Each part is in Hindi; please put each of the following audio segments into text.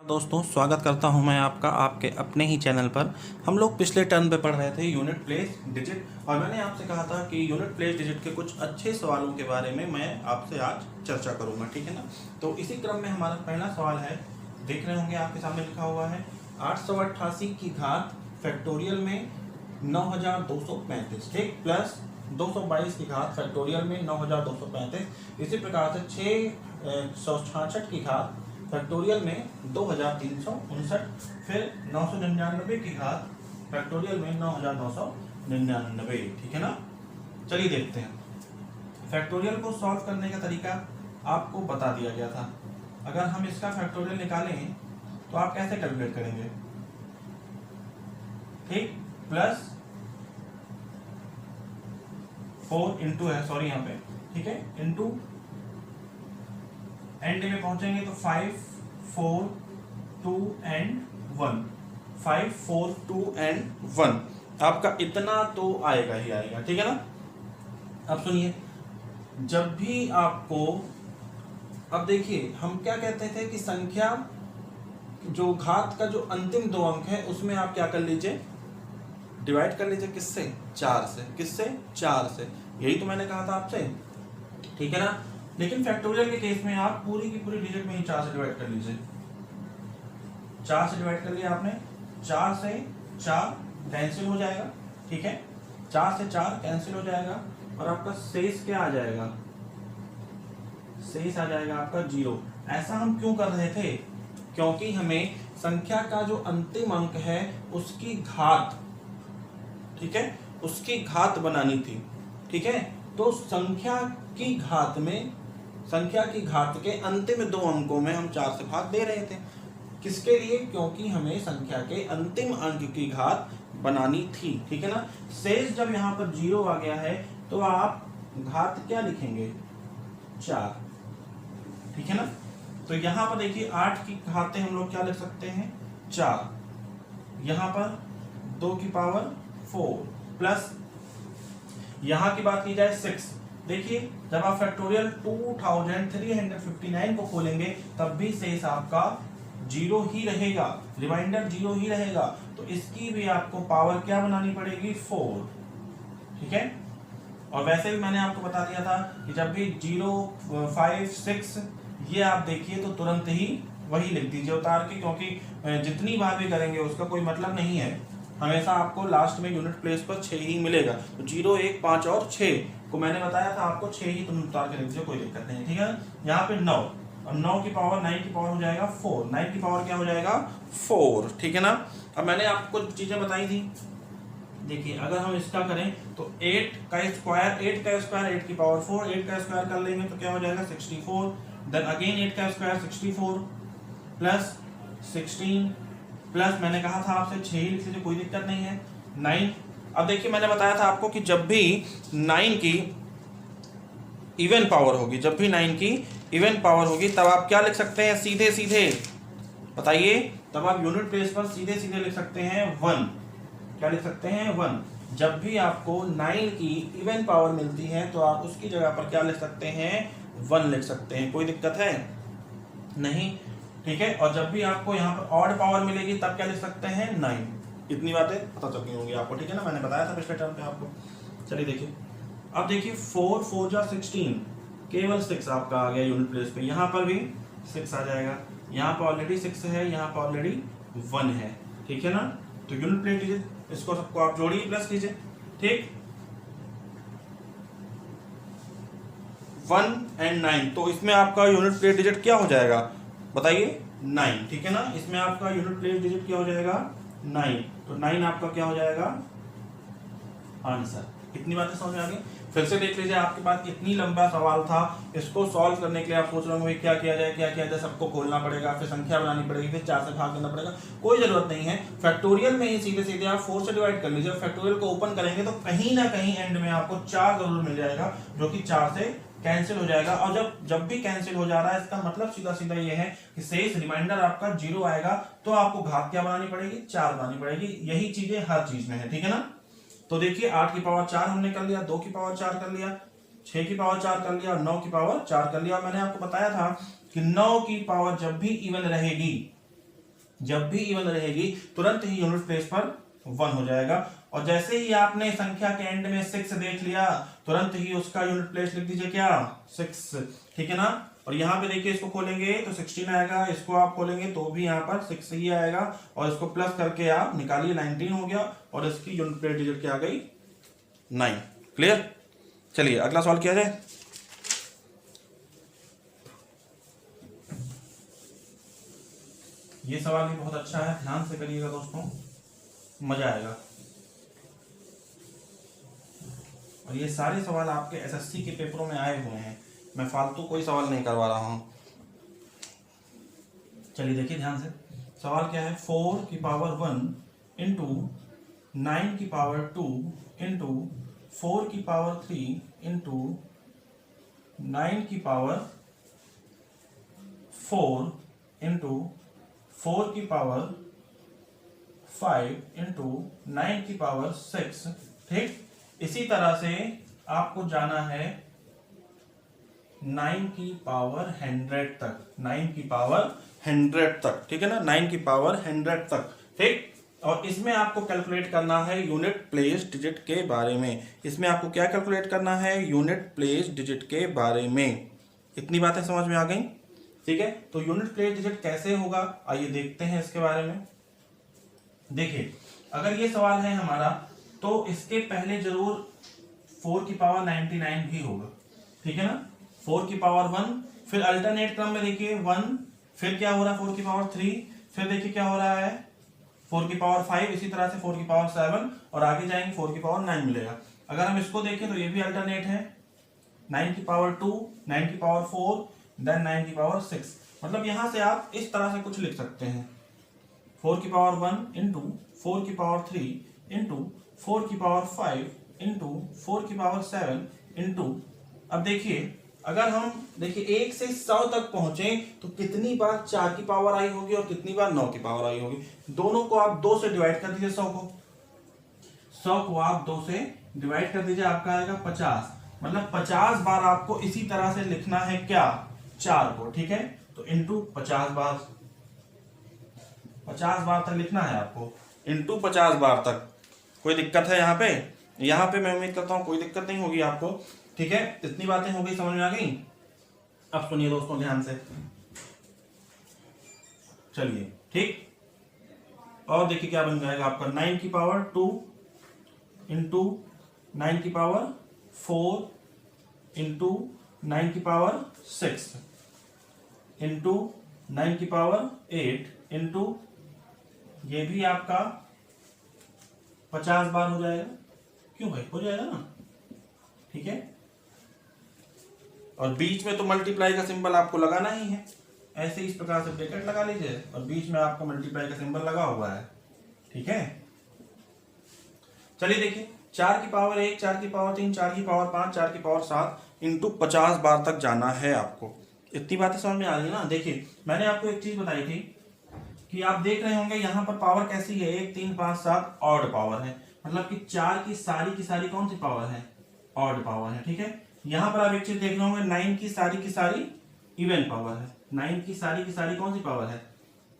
दोस्तों स्वागत करता हूं मैं आपका आपके अपने ही चैनल पर। हम लोग पिछले टर्म पे पढ़ रहे थे यूनिट प्लेस डिजिट, और मैंने आपसे कहा था कि यूनिट प्लेस डिजिट के कुछ अच्छे सवालों के बारे में मैं आपसे आज चर्चा करूंगा, ठीक है ना। तो इसी क्रम में हमारा पहला सवाल है, देख रहे होंगे आपके सामने लिखा हुआ है 888 की घात फैक्टोरियल में 9235, ठीक, प्लस 222 की घात फैक्टोरियल में 9235। इसी प्रकार से 666 की घात फैक्टोरियल में 2359, फिर 999 की घात फैक्टोरियल में 9999, ठीक है ना। चलिए देखते हैं। फैक्टोरियल को सॉल्व करने का तरीका आपको बता दिया गया था। अगर हम इसका फैक्टोरियल निकालें तो आप कैसे कैलकुलेट करेंगे, ठीक, प्लस 4 इंटू है, सॉरी यहाँ पे, ठीक है, इंटू एंड में पहुंचेंगे तो 5 4 2 एंड 1, 5 4 2 एंड 1, आपका इतना तो आएगा ही आएगा, ठीक है ना। अब सुनिए, जब भी आपको, अब देखिए हम क्या कहते थे कि संख्या जो घात का जो अंतिम दो अंक है उसमें आप क्या कर लीजिए, डिवाइड कर लीजिए, किससे, 4 से, किससे, 4 से, यही तो मैंने कहा था आपसे, ठीक है ना। लेकिन फैक्टोरियल के केस में आप पूरी की पूरी डिजिट में ही 4 से डिवाइड कर लीजिए। 4 से डिवाइड कर लिया आपने, 4 से 4 कैंसिल हो जाएगा, ठीक है, 4 से 4 कैंसिल हो जाएगा, और आपका शेष क्या आ जाएगा, शेष आ जाएगा आपका 0। ऐसा हम क्यों कर रहे थे, क्योंकि हमें संख्या का जो अंतिम अंक है उसकी घात, ठीक है, उसकी घात बनानी थी, ठीक है। तो संख्या की घात में, संख्या की घात के अंतिम दो अंकों में हम 4 से भाग दे रहे थे, किसके लिए, क्योंकि हमें संख्या के अंतिम अंक की घात बनानी थी, ठीक है ना। शेष जब यहाँ पर 0 आ गया है तो आप घात क्या लिखेंगे, 4, ठीक है ना। तो यहाँ पर देखिए 8 की घातें हम लोग क्या लिख सकते हैं, 4, यहाँ पर 2 की पावर 4, प्लस यहाँ की बात की जाए 6। देखिए जब आप फैक्टोरियल 2359 को खोलेंगे तब भी शेष आपका 0 ही रहेगा, रिमाइंडर 0 ही रहेगा, तो इसकी भी आपको पावर क्या बनानी पड़ेगी, 4, ठीक है। और वैसे भी मैंने आपको बता दिया था कि जब भी 0 5 6 ये आप देखिए तो तुरंत ही वही लिख दीजिए उतार के, क्योंकि जितनी बार भी करेंगे उसका कोई मतलब नहीं है, हमेशा आपको लास्ट में यूनिट प्लेस पर 6 ही मिलेगा। तो 0 1 5 और 6 को मैंने बताया था आपको 6 ही तुम उतार के लिख दीजिए, कोई दिक्कत नहीं, ठीक है। यहाँ पे 9, और 9 की पावर 9 की पावर हो जाएगा 4, 9 की पावर क्या हो जाएगा 4, ठीक है ना। अब मैंने आपको चीजें बताई थी, देखिए अगर हम इसका करें तो 8 का स्क्वायर 8 की पावर 4, 8 का स्क्वायर कर लेंगे तो क्या हो जाएगा 64, देन अगेन 8 का स्क्वायर 64 प्लस 16, प्लस मैंने कहा था आपसे 6 ही लिख लीजिए, कोई दिक्कत नहीं है, 9। अब देखिए मैंने बताया था आपको कि जब भी 9 की इवन पावर होगी, जब भी 9 की इवन पावर होगी तब आप क्या लिख सकते हैं, सीधे सीधे बताइए, तब आप यूनिट प्लेस पर सीधे सीधे लिख सकते हैं 1, क्या लिख सकते हैं 1। जब भी आपको 9 की इवन पावर मिलती है तो आप उसकी जगह पर क्या लिख सकते हैं, 1 लिख सकते हैं, कोई दिक्कत है नहीं, ठीक है। और जब भी आपको यहाँ पर ऑड पावर मिलेगी तब क्या लिख सकते हैं, 9। इतनी बातें पता चुकी होंगी आपको, ठीक है ना, मैंने बताया था पिछले टर्म पे आपको। चलिए देखिए, अब देखिए 4 4 जा 16, केवल 6 आपका आ गया यूनिट प्लेस पे, यहाँ पर भी 6 आ जाएगा, यहाँ पर ऑलरेडी 6 है, यहाँ पर ऑलरेडी 1 है, ठीक है ना। तो यूनिट प्लेस लीजिए, इसको सबको आप जोड़िए, प्लस कीजिए, ठीक, 1 एंड 9, तो इसमें आपका यूनिट प्लेस डिजिट क्या हो जाएगा बताइए, 9, ठीक है ना। इसमें आपका यूनिट प्लेस डिजिट क्या हो जाएगा, 9, तो 9 आपका क्या हो जाएगा आंसर। इतनी बातें समझ में आ गई। फिर से देख लीजिए, आपके पास इतनी लंबा सवाल था, इसको सॉल्व करने के लिए आप सोच रहे होंगे क्या किया जाए, क्या किया जाए, सबको खोलना पड़ेगा, फिर संख्या बनानी पड़ेगी, फिर 4 से भाग देना पड़ेगा, कोई जरूरत नहीं है। फैक्टोरियल में ही सीधे सीधे आप 4 से डिवाइड कर लीजिए, फैक्टोरियल को ओपन करेंगे तो कहीं ना कहीं एंड में आपको 4 जरूर मिल जाएगा, जो कि 4 से कैंसिल हो जाएगा। और जब भी कैंसिल हो जा रहा है इसका मतलब सीधा सीधा ये है कि शेष रिमाइंडर आपका 0 आएगा, तो आपको घात क्या बनानी पड़ेगी, 4 बनानी पड़ेगी। यही चीजें हर चीज में है, ठीक है ना। तो देखिए 8 की पावर 4 हमने कर लिया, 2 की पावर 4 कर लिया, 6 की पावर 4 कर लिया और 9 की पावर 4 कर लिया। मैंने आपको बताया था कि 9 की पावर जब भी इवन रहेगी जब भी इवन रहेगी तुरंत ही यूनिट प्लेस पर 1 हो जाएगा। और जैसे ही आपने संख्या के एंड में 6 देख लिया, तुरंत ही उसका यूनिट प्लेस लिख दीजिए क्या, 6। ठीक है ना। और यहाँ पे देखिए इसको खोलेंगे तो 16 आएगा, इसको आप खोलेंगे तो भी यहाँ पर 6 ही आएगा, और इसको प्लस करके आप निकालिए 19 हो गया, और इसकी यूनिट प्लेस डिजिट क्या आ गई, 9। क्लियर। चलिए अगला सवाल किया जाए। ये सवाल भी बहुत अच्छा है, ध्यान से करिएगा दोस्तों, मजा आएगा। और ये सारे सवाल आपके एसएससी के पेपरों में आए हुए हैं, मैं फालतू कोई सवाल नहीं करवा रहा हूं। चलिए देखिए ध्यान से, सवाल क्या है, 4 की पावर 1 इंटू 9 की पावर 2 इंटू 4 की पावर 3 इंटू 9 की पावर 4 इंटू 4 की पावर 5 इंटू 9 की पावर 6। ठीक, इसी तरह से आपको जाना है 9 की पावर 100 तक, 9 की पावर 100 तक। ठीक है ना, 9 की पावर 100 तक। ठीक, और इसमें आपको कैलकुलेट करना है यूनिट प्लेस डिजिट के बारे में। इसमें आपको क्या कैलकुलेट करना है, यूनिट प्लेस डिजिट के बारे में। इतनी बातें समझ में आ गई। ठीक है, तो यूनिट प्लेस डिजिट कैसे होगा, आइए देखते हैं इसके बारे में। देखिए अगर ये सवाल है हमारा, तो इसके पहले जरूर 4 की पावर 99 भी होगा। ठीक है ना, 4 की पावर 1, फिर अल्टरनेट क्रम में देखिए 1, फिर क्या हो रहा है 4 की पावर 3, फिर देखिए क्या हो रहा है 4 की पावर 5, इसी तरह से 4 की पावर 7, और आगे जाएंगे 4 की पावर 9 मिलेगा। अगर हम इसको देखें तो ये भी अल्टरनेट है, 9 की पावर 2, 9 की पावर 4, देन 9 की पावर 6। मतलब यहां से आप इस तरह से कुछ लिख सकते हैं, 4 की पावर 1 इंटू 4 की पावर 3 इंटू 4 की पावर 5 इंटू 4 की पावर 7 इंटू। अब देखिए अगर हम देखिए 1 से 100 तक पहुंचे तो कितनी बार 4 की पावर आई होगी और कितनी बार 9 की पावर आई होगी। दोनों को आप 2 से डिवाइड कर दीजिए, 100 को आप 2 से डिवाइड कर दीजिए, आपका आएगा 50। मतलब 50 बार आपको इसी तरह से लिखना है क्या, 4 को। ठीक है, तो इंटू 50 बार, 50 बार तक लिखना है आपको, इंटू 50 बार तक। कोई दिक्कत है यहाँ पे? यहाँ पे मैं उम्मीद करता हूँ कोई दिक्कत नहीं होगी आपको। ठीक है, इतनी बातें हो गई, समझ में आ गई। अब सुनिए दोस्तों ध्यान से, चलिए ठीक, और देखिए क्या बन जाएगा आपका, 9 की पावर 2 इंटू 9 की पावर 4 इंटू 9 की पावर 6 इंटू 9 की पावर 8 इंटू, ये भी आपका 50 बार हो जाएगा। क्यों भाई, हो जाएगा ना। ठीक है, और बीच में तो मल्टीप्लाई का सिंबल आपको लगाना ही है, ऐसे इस प्रकार से ब्रैकेट लगा लीजिए और बीच में आपको मल्टीप्लाई का सिंबल लगा हुआ है। ठीक है, चलिए देखिए, 4 की पावर 1, 4 की पावर 3, 4 की पावर 5, 4 की पावर 7 इंटू 50 बार तक जाना है आपको। इतनी बातें समझ में आ रही है ना। देखिए मैंने आपको एक चीज बताई थी कि आप देख रहे होंगे यहाँ पर पावर कैसी है, 1 3 5 7 ऑड पावर है, मतलब कि 4 की सारी कौन सी पावर है, ऑड पावर है। ठीक है, यहाँ पर आप एक चीज देख रहे होंगे, 9 की सारी इवन पावर है, 9 की सारी कौन सी पावर है,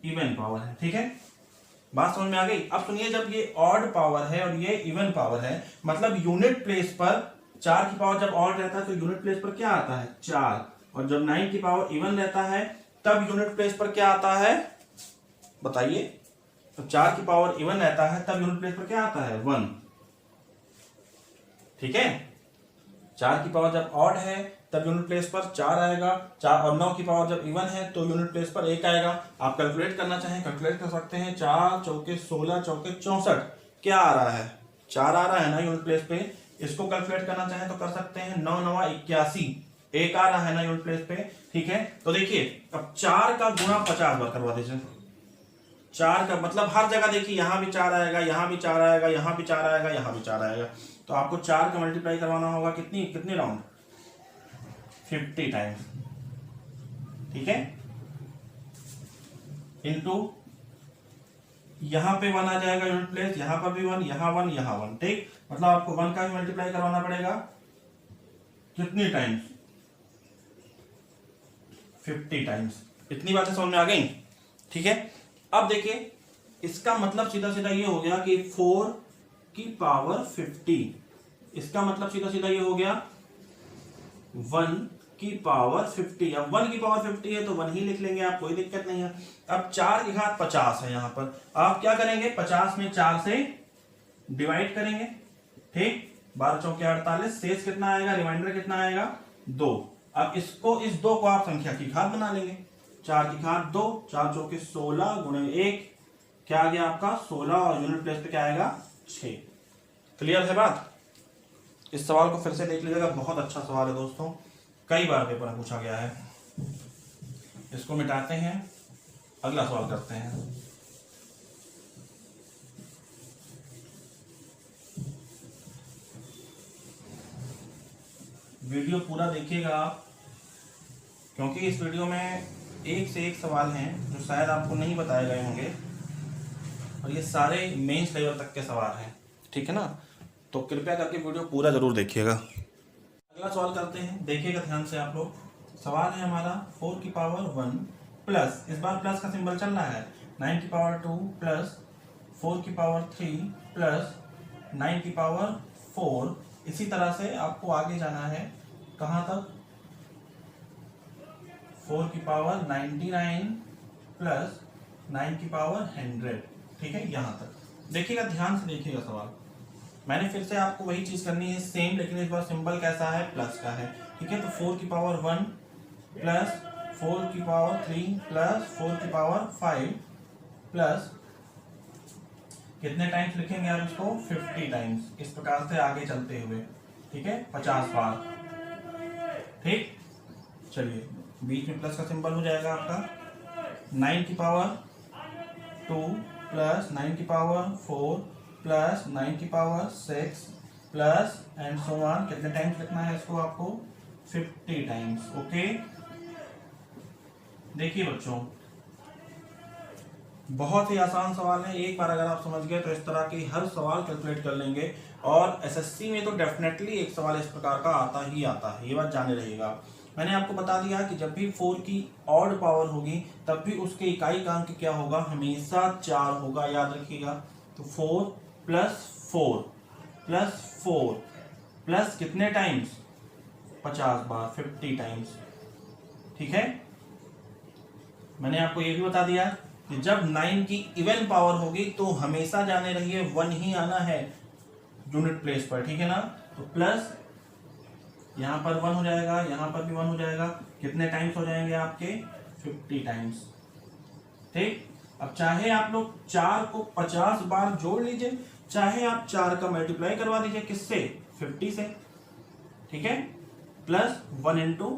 इवन पावर है। ठीक है, बात समझ में आ गई। अब सुनिए, जब ये ऑड पावर है और ये इवन पावर है, मतलब यूनिट प्लेस पर 4 की पावर जब ऑड रहता है तो यूनिट प्लेस पर क्या आता है, 4, और जब 9 की पावर इवन रहता है तब यूनिट प्लेस पर क्या आता है, बताइए। तो 4 की पावर इवन रहता है तब यूनिट प्लेस पर क्या आता है, 1। ठीक है, 4 की पावर जब ऑड है तब यूनिट प्लेस पर 4 आएगा, 4, और 9 की पावर जब इवन है तो यूनिट प्लेस पर 1 आएगा। आप कैलकुलेट करना चाहें कैलकुलेट कर सकते हैं, 4 चौके 16, चौके 64, क्या आ रहा है, 4 आ रहा है ना यूनिट प्लेस पे। इसको कैलकुलेट करना चाहें तो कर सकते हैं, 9 9 81, 1 आ रहा है ना यूनिट प्लेस पे। ठीक है, तो देखिए अब 4 का गुणा 50 बार करवा दीजिए। 4 का मतलब हर जगह देखिए, यहां भी 4 आएगा, यहां भी 4 आएगा, यहां भी 4 आएगा, यहां भी 4 आएगा, तो आपको 4 का मल्टीप्लाई करवाना होगा कितने राउंड, 50 टाइम्स। ठीक है, इनटू यहां पे 1 आ जाएगा यूनिट प्लेस, यहां पर भी 1, यहां 1, यहां 1। ठीक, मतलब आपको 1 का भी मल्टीप्लाई करवाना पड़ेगा कितनी टाइम्स, 50 टाइम्स। इतनी बातें समझ में आ गई। ठीक है, अब देखिए इसका मतलब सीधा सीधा ये हो गया कि 4 की पावर 50, इसका मतलब सीधा सीधा ये हो गया 1 की पावर 50। अब 1 की पावर 50 है तो 1 ही लिख लेंगे आप, कोई दिक्कत नहीं है। अब 4 की घात 50 है, यहां पर आप क्या करेंगे 50 में 4 से डिवाइड करेंगे, ठीक। 12 चौके 48, शेष कितना आएगा, रिमाइंडर कितना आएगा 2। अब इसको इस 2 को आप संख्या की घात बना लेंगे, 4 की घात 2, 4 चौके 16 गुणे 1 क्या आ गया आपका 16 और यूनिट प्लेस पे क्या आएगा 6। क्लियर है बात। इस सवाल को फिर से देख लीजिएगा, बहुत अच्छा सवाल है दोस्तों, कई बार पेपर में पूछा गया है। इसको मिटाते हैं, अगला सवाल करते हैं। वीडियो पूरा देखिएगा आप, क्योंकि इस वीडियो में एक से एक सवाल हैं जो शायद आपको नहीं बताए गए होंगे, और ये सारे मेंस लेवल तक के सवाल हैं, ठीक है ना। तो कृपया करके वीडियो पूरा जरूर देखिएगा। अगला सवाल करते हैं, देखिएगा ध्यान से आप लोग। सवाल है हमारा 4 की पावर 1 प्लस, इस बार प्लस का सिंबल चल रहा है, 9 की पावर 2 प्लस 4 की पावर 3 प्लस 9 की पावर 4। इसी तरह से आपको आगे जाना है, कहाँ तक 4 की पावर 99 प्लस 9 की पावर 100, ठीक है, यहां तक। देखिएगा ध्यान से देखिएगा सवाल, मैंने फिर से आपको वही चीज करनी है सेम, लेकिन इस बार सिंबल कैसा है प्लस का है, ठीक है। तो 4 की पावर 1 प्लस 4 की पावर 3 प्लस 4 की पावर 5 प्लस कितने टाइम्स लिखेंगे आप इसको 50 टाइम्स, इस प्रकार से आगे चलते हुए, ठीक है, 50 बार, ठीक। चलिए बीच में प्लस का सिंबल हो जाएगा आपका 9 की पावर 2 प्लस 9 की पावर 4 प्लस 9 की power 6 plus and so on. कितने टाइम्स लिखना है इसको आपको 50 टाइम्स, ओके। देखिए बच्चों बहुत ही आसान सवाल है, एक बार अगर आप समझ गए तो इस तरह के हर सवाल कैलकुलेट कर लेंगे, और एसएससी में तो डेफिनेटली एक सवाल इस प्रकार का आता ही आता है, ये बात जाने रहिएगा। मैंने आपको बता दिया कि जब भी 4 की ऑड पावर होगी तब भी उसके इकाई का अंक क्या होगा, हमेशा 4 होगा, याद रखिएगा। तो 4 प्लस 4 प्लस 4 प्लस कितने टाइम्स 50 बार, 50 टाइम्स, ठीक है। मैंने आपको ये भी बता दिया कि जब 9 की इवन पावर होगी तो हमेशा जाने रहिए 1 ही आना है यूनिट प्लेस पर, ठीक है ना। तो प्लस यहां पर 1 हो जाएगा, यहां पर भी 1 हो जाएगा, कितने टाइम्स हो जाएंगे आपके 50 टाइम्स, ठीक। अब चाहे आप लोग 4 को 50 बार जोड़ लीजिए, चाहे आप 4 का मल्टीप्लाई करवा दीजिए, किससे 50 से, ठीक है, प्लस 1 इंटू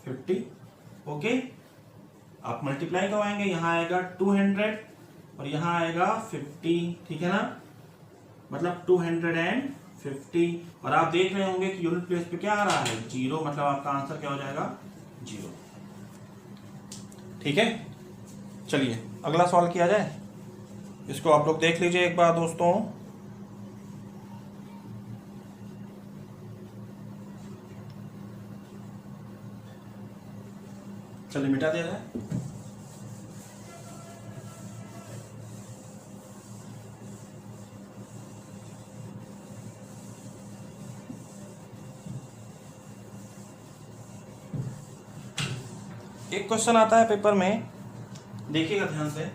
50, ओके। आप मल्टीप्लाई करवाएंगे, यहां आएगा 200 और यहां आएगा 50, ठीक है ना, मतलब 250। और आप देख रहे होंगे कि यूनिट प्लेस पे क्या आ रहा है 0, मतलब आपका आंसर क्या हो जाएगा 0, ठीक है। चलिए अगला सवाल किया जाए, इसको आप लोग देख लीजिए एक बार दोस्तों। चलिए मिटा दिया जाए। एक क्वेश्चन आता है पेपर में, देखिएगा ध्यान से,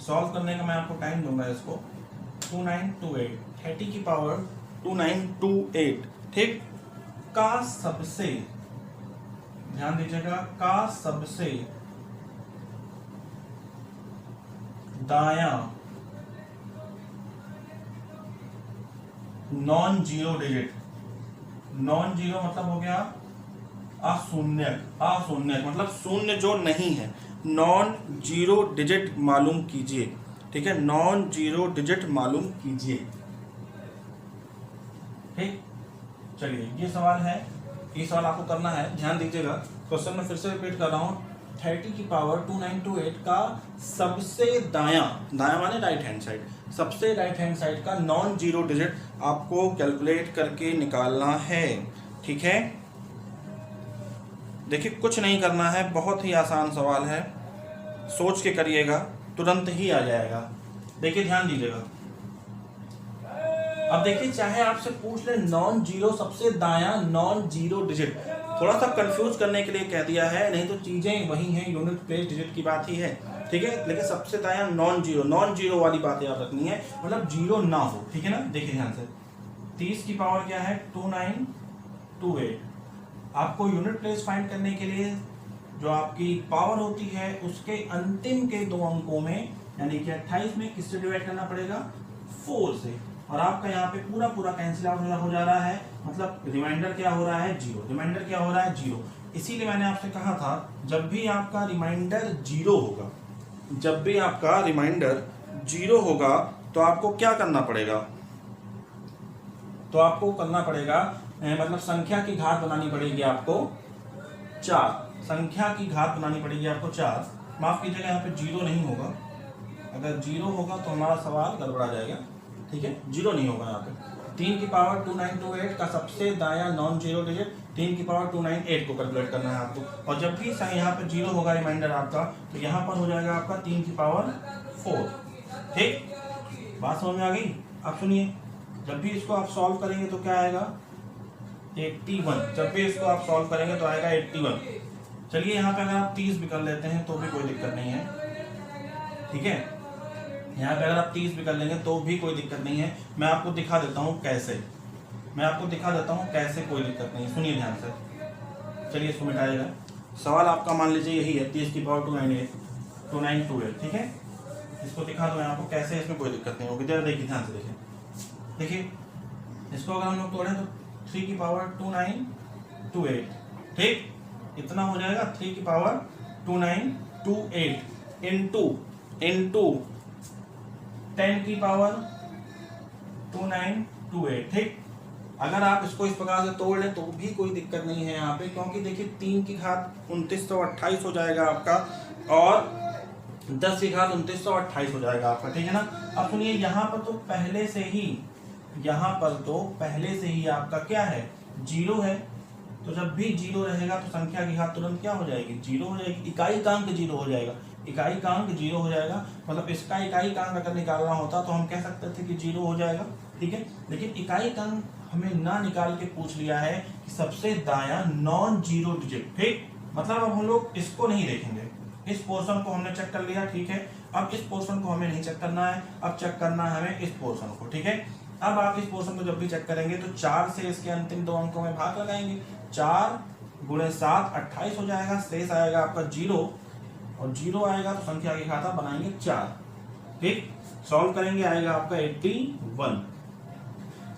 सॉल्व करने का मैं आपको टाइम दूंगा इसको। 2928 30 की पावर 2928, ठीक, का सबसे, ध्यान दीजिएगा, का सबसे दायां non zero digit, non zero मतलब हो गया अशून्य, अशून्य मतलब शून्य जो नहीं है, नॉन जीरो डिजिट मालूम कीजिए, ठीक है, नॉन जीरो डिजिट मालूम कीजिए, ठीक। चलिए ये सवाल है, ये सवाल आपको करना है, ध्यान दीजिएगा। क्वेश्चन में फिर से रिपीट कर रहा हूँ, 30 की पावर 2928 का सबसे दायां, दायां माने राइट हैंड साइड, सबसे राइट हैंड साइड का नॉन जीरो डिजिट आपको कैलकुलेट करके निकालना है, ठीक है। देखिए कुछ नहीं करना है, बहुत ही आसान सवाल है, सोच के करिएगा, तुरंत ही आ जाएगा। देखिए ध्यान दीजिएगा, अब देखिए चाहे आपसे पूछ ले नॉन जीरो सबसे दायां नॉन जीरो डिजिट, थोड़ा सा कंफ्यूज करने के लिए कह दिया है, नहीं तो चीजें वही हैं, यूनिट प्लेस डिजिट की बात ही है, ठीक है। लेकिन सबसे दायां नॉन जीरो वाली बात याद रखनी है, मतलब जीरो ना हो, ठीक है ना। देखिए ध्यान से, 30 की पावर क्या है 2928। आपको यूनिट प्लेस फाइंड करने के लिए जो आपकी पावर होती है उसके अंतिम के दो अंकों में यानी कि 28 में किससे डिवाइड करना पड़ेगा 4 से, और आपका यहाँ पे पूरा पूरा कैंसिल आउट हो जा रहा है, मतलब रिमाइंडर क्या हो रहा है जीरो, रिमाइंडर क्या हो रहा है जीरो। इसीलिए मैंने आपसे कहा था जब भी आपका रिमाइंडर जीरो होगा, जब भी आपका रिमाइंडर जीरो होगा तो आपको क्या करना पड़ेगा, तो आपको करना पड़ेगा मतलब संख्या की घात बनानी पड़ेगी आपको 4, संख्या की घात बनानी पड़ेगी आपको 4। माफ कीजिएगा यहाँ पे जीरो नहीं होगा, अगर जीरो होगा तो हमारा सवाल गड़बड़ा जाएगा, ठीक है। जीरो नहीं होगा यहाँ पे। 3 की पावर 2928 का सबसे दायां नॉन जीरो डिजिट 3 की पावर 298 को कैलकुलेट करना है आपको, और जब भी यहाँ पे जीरो होगा रिमाइंडर आपका तो यहाँ पर हो जाएगा आपका 3 की पावर 4, ठीक। बात समझ में आ गई। अब सुनिए, जब भी इसको आप सॉल्व करेंगे तो क्या आएगा 81, जब भी इसको आप सॉल्व करेंगे तो आएगा 81। चलिए यहाँ पे अगर आप 30 भी कर लेते हैं तो भी कोई दिक्कत नहीं है, ठीक है। यहाँ पे अगर आप 30 भी कर लेंगे तो भी कोई दिक्कत नहीं है। मैं आपको दिखा देता हूँ कैसे, मैं आपको दिखा देता हूँ कैसे, कोई दिक्कत नहीं है, सुनिए ध्यान से। चलिए इसको मिटाइएगा। सवाल आपका मान लीजिए यही है 30 की पावर 2928, ठीक है। इसको दिखा दो मैं आपको कैसे, इसमें कोई दिक्कत नहीं होगी। जरा देखिए ध्यान से, देखिए इसको अगर हम लोग तोड़ें तो 3 की पावर 2928, ठीक, इतना हो जाएगा 3 की पावर 2928 इंटू 10 की पावर 2928, ठीक। अगर आप इसको इस प्रकार से तोड़ लें तो भी कोई दिक्कत नहीं है यहाँ पे, क्योंकि देखिए 3 की घात 2928 हो जाएगा आपका और 10 की घात 2928 हो जाएगा आपका, ठीक है ना। अब सुनिए यहाँ पर तो पहले से ही, यहाँ पर तो पहले से ही आपका क्या है जीरो है, तो जब भी जीरो रहेगा तो संख्या की घात तुरंत क्या हो जाएगी जीरो हो जाएगी, इकाई का अंक जीरो हो जाएगा, इकाई का अंक जीरो हो जाएगा। मतलब इसका इकाई का अंक अगर निकालना होता तो हम कह सकते थे कि जीरो हो जाएगा, ठीक है। लेकिन इकाई का अंक हमें ना निकाल के पूछ लिया है कि सबसे दायां नॉन जीरो डिजिट, ठीक। मतलब अब हम लोग इसको नहीं देखेंगे, इस पोर्शन को हमने चेक कर लिया, ठीक है। अब इस पोर्शन को हमें नहीं चेक करना है, अब चेक करना है हमें इस पोर्शन को, ठीक है। अब आप इस पोर्शन को जब भी चेक करेंगे तो 4 से इसके अंतिम दो अंकों में भाग लगाएंगे, 4 गुणे 7 28 हो जाएगा, शेष आएगा आपका जीरो, और जीरो आएगा तो संख्या की घात बनाएंगे 4, ठीक। सॉल्व करेंगे आएगा आपका 81।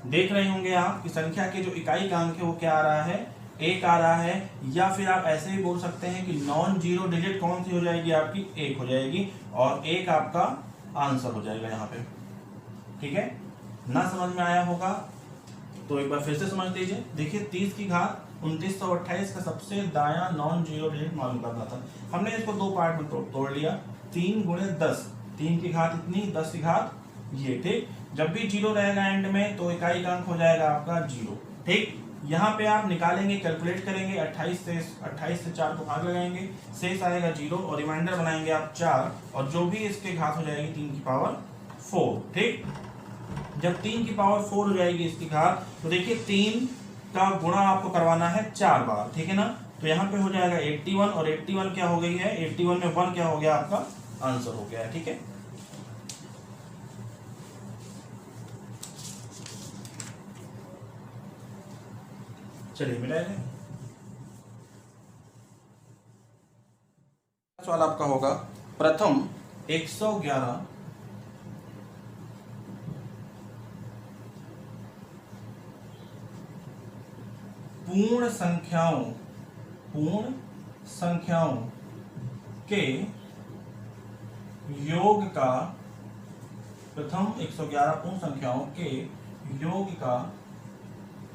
देख रहे होंगे आप कि संख्या के जो इकाई का अंक है वो क्या आ रहा है 1 आ रहा है, या फिर आप ऐसे भी बोल सकते हैं कि नॉन जीरो डिजिट कौन सी हो जाएगी आपकी 1 हो जाएगी, और 1 आपका आंसर हो जाएगा यहाँ पे, ठीक है। ना समझ में आया होगा तो एक बार फिर से समझ लीजिए। देखिए 30 की घात 2928 का सबसे दायां नॉन जीरो डिजिट मालूम करना था, हमने इसको दो पार्ट में तोड़ लिया, 3 गुणे 10, 3 की घात इतनी, 10 की घात ये, ठीक। जब भी जीरो रहेगा एंड में तो इकाई का अंक हो जाएगा आपका जीरो, ठीक। यहाँ पे आप निकालेंगे, कैलकुलेट करेंगे, 28 से 4 को भाग लगाएंगे, शेष आएगा जीरो, और रिमाइंडर बनाएंगे आप 4, और जो भी इसके घात हो जाएगी 3 की पावर 4, ठीक। जब 3 की पावर 4 हो जाएगी इसकी घात तो देखिए 3 का गुणा आपको करवाना है 4 बार, ठीक है ना। तो यहाँ पे हो जाएगा 81, और 81 क्या हो गई है 81 में 1 क्या हो गया आपका आंसर हो गया है, ठीक है। चलिए मिलाएंगे। सवाल आपका होगा प्रथम 111 पूर्ण संख्याओं के योग का, प्रथम 111 पूर्ण संख्याओं के योग का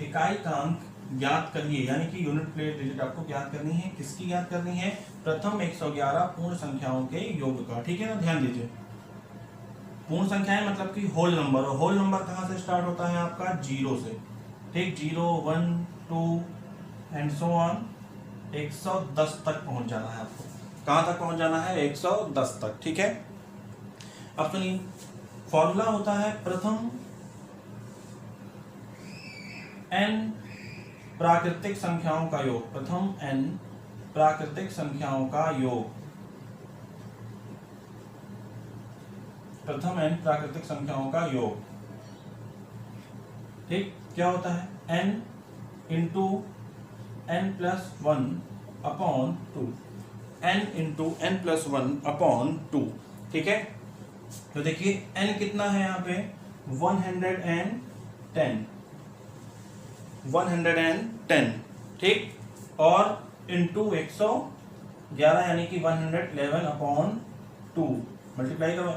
इकाई का अंक ज्ञात करिए, यानी कि यूनिट प्लेस डिजिट आपको ज्ञात करनी है। किसकी ज्ञात करनी है प्रथम 111 पूर्ण संख्याओं के योग का, ठीक है ना। ध्यान दीजिए पूर्ण संख्याएं मतलब कि होल नंबर, और होल नंबर कहाँ से स्टार्ट होता है आपका जीरो से, ठीक। 0 1 2 एंड सो ऑन 110 तक पहुंच जाना है आपको। कहां तक पहुंच जाना है 110 तक, ठीक है। अब सुनिए, फॉर्मूला होता है प्रथम n प्राकृतिक संख्याओं का योग, प्रथम n प्राकृतिक संख्याओं का योग, प्रथम n प्राकृतिक संख्याओं का योग। ठीक, क्या होता है n into n plus 1 upon 2, n into n plus 1 upon 2। ठीक है, तो देखिए n कितना है यहाँ पे 110, ठीक, और इंटू 111 यानी कि 111 अपॉन 2 मल्टीप्लाई करो,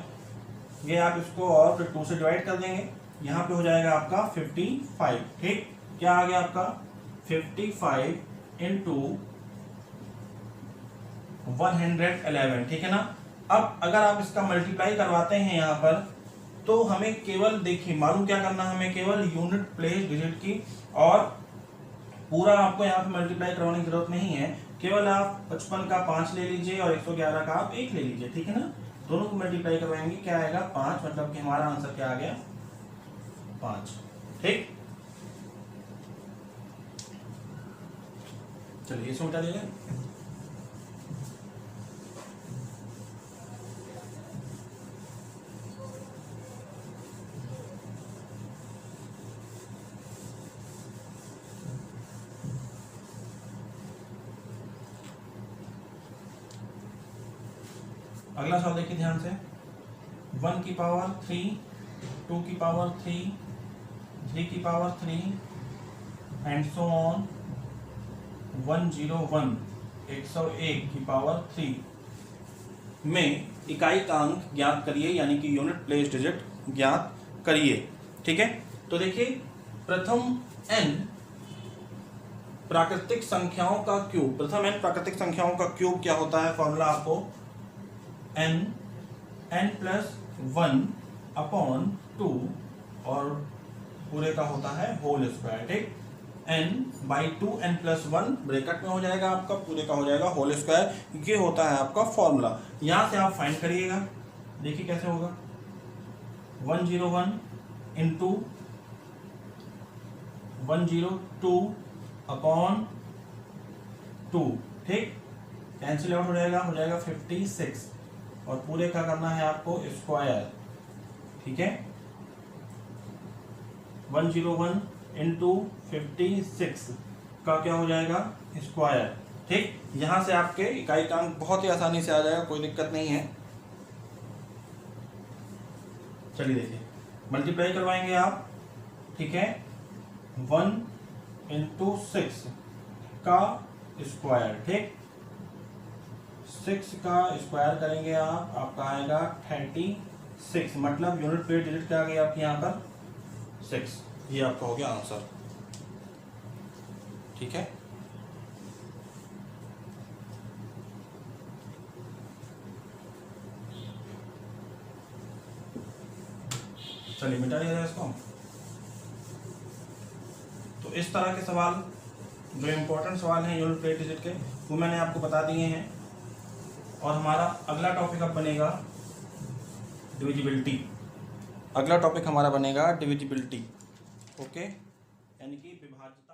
ये आप इसको और फिर 2 से डिवाइड कर देंगे, यहाँ पे हो जाएगा आपका 55। ठीक, क्या आ गया आपका 55 इंटू 111। ठीक है ना। अब अगर आप इसका मल्टीप्लाई करवाते हैं यहाँ पर, तो हमें केवल देखिए मालूम क्या करना है, हमें केवल यूनिट प्लेस डिजिट की, और पूरा आपको यहाँ पे मल्टीप्लाई करवाने की जरूरत नहीं है, केवल आप 55 का 5 ले लीजिए और 111 का आप 1 ले लीजिए। ठीक है ना, दोनों को मल्टीप्लाई करवाएंगे, क्या आएगा 5, मतलब कि हमारा आंसर क्या आ गया 5। ठीक, चलिए इसको मिटा दीजिए। अगला सवाल देखिए ध्यान से, 1 की पावर 3, 2 की पावर 3, 3 की पावर 3 एंड सो ऑन 101, 101 की पावर 3 में इकाई का अंक ज्ञात करिए, यानी कि यूनिट प्लेस डिजिट ज्ञात करिए। ठीक है, तो देखिए प्रथम n प्राकृतिक संख्याओं का क्यूब, प्रथम n प्राकृतिक संख्याओं का क्यूब क्या होता है, फॉर्मूला आपको n प्लस 1 अपॉन 2 और पूरे का होता है होल स्क्वायर। ठीक, n by 2 n plus 1 bracket में हो जाएगा आपका, पूरे का हो जाएगा होल स्क्वायर, ये होता है आपका फॉर्मूला। यहां से आप फाइंड करिएगा, देखिए कैसे होगा 101 इंटू 102 अपॉन 2। ठीक, कैंसिल आउट हो जाएगा 56 और पूरे का करना है आपको स्क्वायर। ठीक है, 101 इंटू 56 का क्या हो जाएगा स्क्वायर। ठीक, यहां से आपके इकाई का अंक बहुत ही आसानी से आ जाएगा, कोई दिक्कत नहीं है। चलिए देखिए मल्टीप्लाई करवाएंगे आप। ठीक है, 1 इंटू 6 का स्क्वायर। ठीक, 6 का स्क्वायर करेंगे आप, आपका आएगा 36, मतलब यूनिट प्लेस डिजिट क्या आ गई आपकी यहाँ पर 6, ये आपका हो गया आंसर। ठीक है, चलिए मिटा दिया जाए इसको। तो इस तरह के सवाल जो इम्पोर्टेंट सवाल हैं यूनिट प्लेस डिजिट के, वो मैंने आपको बता दिए हैं। और हमारा अगला टॉपिक अब बनेगा डिविजिबिलिटी। अगला टॉपिक हमारा बनेगा डिविजिबिलिटी। ओके, यानी कि विभाज्यता।